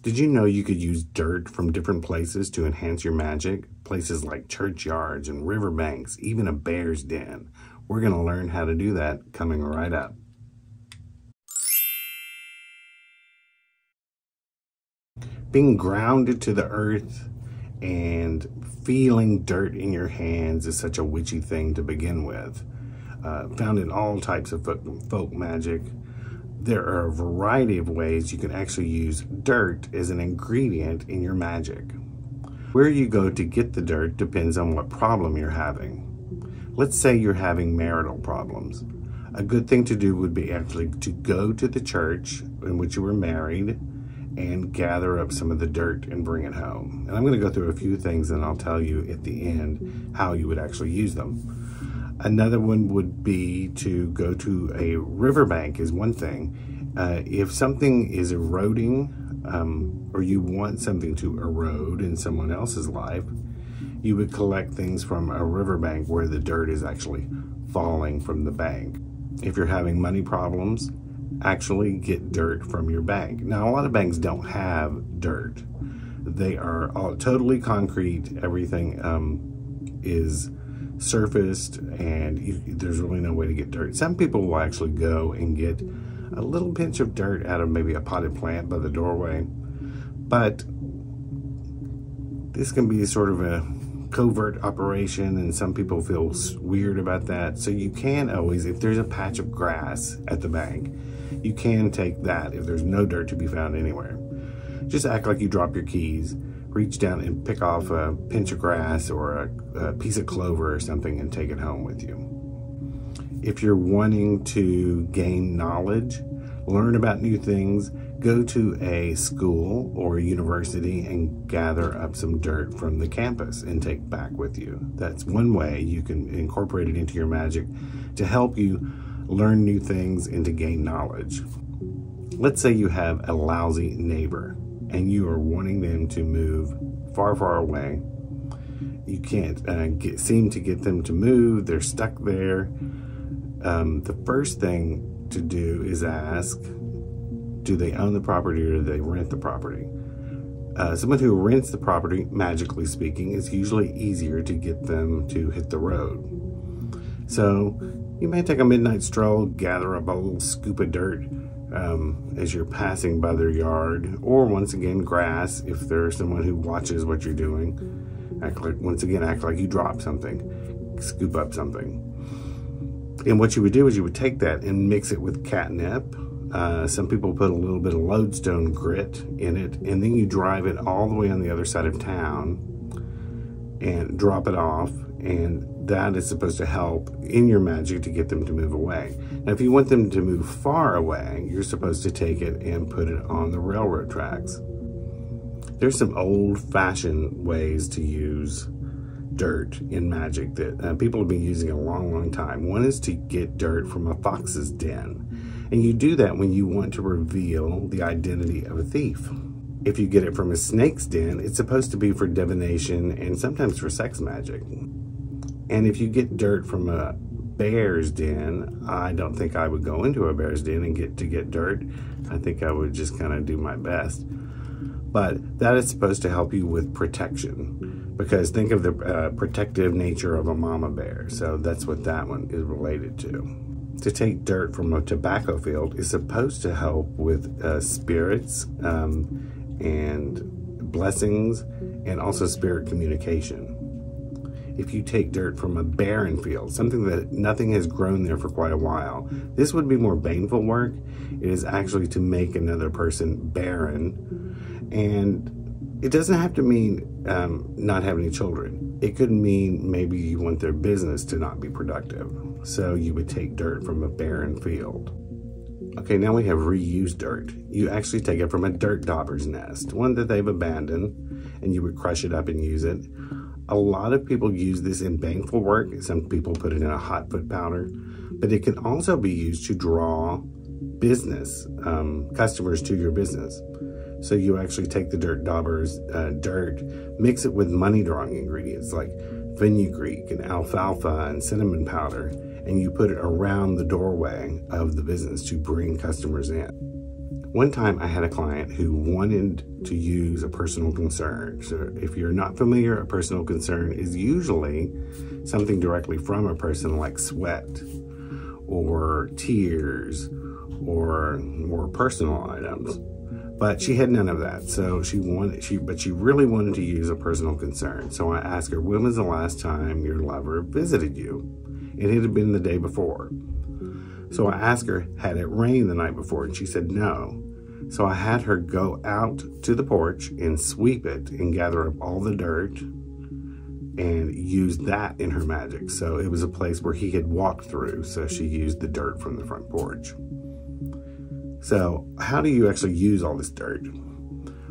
Did you know you could use dirt from different places to enhance your magic? Places like churchyards and riverbanks, even a bear's den. We're going to learn how to do that coming right up. Being grounded to the earth and feeling dirt in your hands is such a witchy thing to begin with. Found in all types of folk magic. There are a variety of ways you can actually use dirt as an ingredient in your magic. Where you go to get the dirt depends on what problem you're having. Let's say you're having marital problems. A good thing to do would be actually to go to the church in which you were married and gather up some of the dirt and bring it home. And I'm going to go through a few things and I'll tell you at the end how you would actually use them. Another one would be to go to a riverbank is one thing. If something is eroding or you want something to erode in someone else's life, you would collect things from a riverbank where the dirt is actually falling from the bank. If you're having money problems, actually get dirt from your bank. Now, a lot of banks don't have dirt. They are all totally concrete. Everything is surfaced and there's really no way to get dirt. Some people will actually go and get a little pinch of dirt out of maybe a potted plant by the doorway, but this can be sort of a covert operation and some people feel weird about that. So you can always, if there's a patch of grass at the bank, you can take that if there's no dirt to be found anywhere. Just act like you drop your keys, reach down and pick off a pinch of grass or a piece of clover or something and take it home with you. If you're wanting to gain knowledge, learn about new things, go to a school or a university and gather up some dirt from the campus and take back with you. That's one way you can incorporate it into your magic to help you learn new things and to gain knowledge. Let's say you have a lousy neighbor and you are wanting them to move far, far away. You can't seem to get them to move. They're stuck there. The first thing to do is ask, do they own the property or do they rent the property? Someone who rents the property, magically speaking, is usually easier to get them to hit the road. So you may take a midnight stroll, gather up a little scoop of dirt as you're passing by their yard, or once again, grass if there's someone who watches what you're doing. Act like you dropped something, scoop up something. And what you would do is you would take that and mix it with catnip. Some people put a little bit of lodestone grit in it, and then you drive it all the way on the other side of town and drop it off, and that is supposed to help in your magic to get them to move away. Now, if you want them to move far away, you're supposed to take it and put it on the railroad tracks. There's some old-fashioned ways to use dirt in magic that people have been using a long, long time. One is to get dirt from a fox's den. And you do that when you want to reveal the identity of a thief. If you get it from a snake's den, it's supposed to be for divination and sometimes for sex magic. And if you get dirt from a bear's den, I don't think I would go into a bear's den and get dirt. I think I would just kind of do my best. But that is supposed to help you with protection, because think of the protective nature of a mama bear. So that's what that one is related to. To take dirt from a tobacco field is supposed to help with spirits and blessings and also spirit communication. If you take dirt from a barren field, something that nothing has grown there for quite a while, this would be more baneful work. It is actually to make another person barren, and it doesn't have to mean not having any children. It could mean maybe you want their business to not be productive. So you would take dirt from a barren field. Okay, now we have reused dirt. You actually take it from a dirt dauber's nest, one that they've abandoned, and you would crush it up and use it. A lot of people use this in baneful work. Some people put it in a hot foot powder, but it can also be used to draw business, customers to your business. So you actually take the dirt dauber's dirt, mix it with money drawing ingredients like fenugreek and alfalfa and cinnamon powder, and you put it around the doorway of the business to bring customers in. One time I had a client who wanted to use a personal concern. So if you're not familiar, a personal concern is usually something directly from a person, like sweat or tears or more personal items. But she had none of that. So she really wanted to use a personal concern. So I asked her, when was the last time your lover visited you? And it had been the day before. So I asked her, had it rained the night before? And she said no. So I had her go out to the porch and sweep it and gather up all the dirt and use that in her magic. So it was a place where he had walked through. So she used the dirt from the front porch. So how do you actually use all this dirt?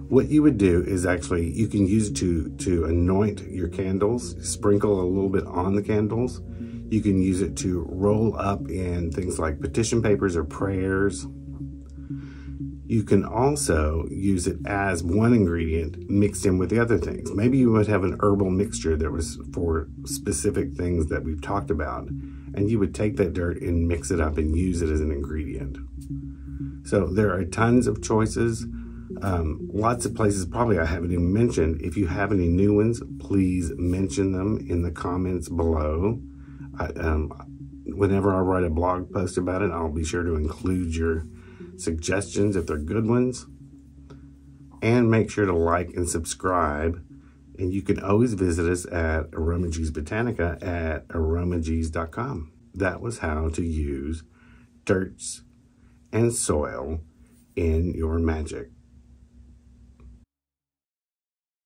What you would do is actually, you can use it to anoint your candles, sprinkle a little bit on the candles. You can use it to roll up in things like petition papers or prayers. You can also use it as one ingredient mixed in with the other things. Maybe you would have an herbal mixture that was for specific things that we've talked about, and you would take that dirt and mix it up and use it as an ingredient. So there are tons of choices, lots of places probably I haven't even mentioned. If you have any new ones, please mention them in the comments below. Whenever I write a blog post about it, I'll be sure to include your suggestions if they're good ones. And make sure to like and subscribe. And you can always visit us at Aromagees Botanica at aromagees.com. That was how to use dirts and soil in your magic.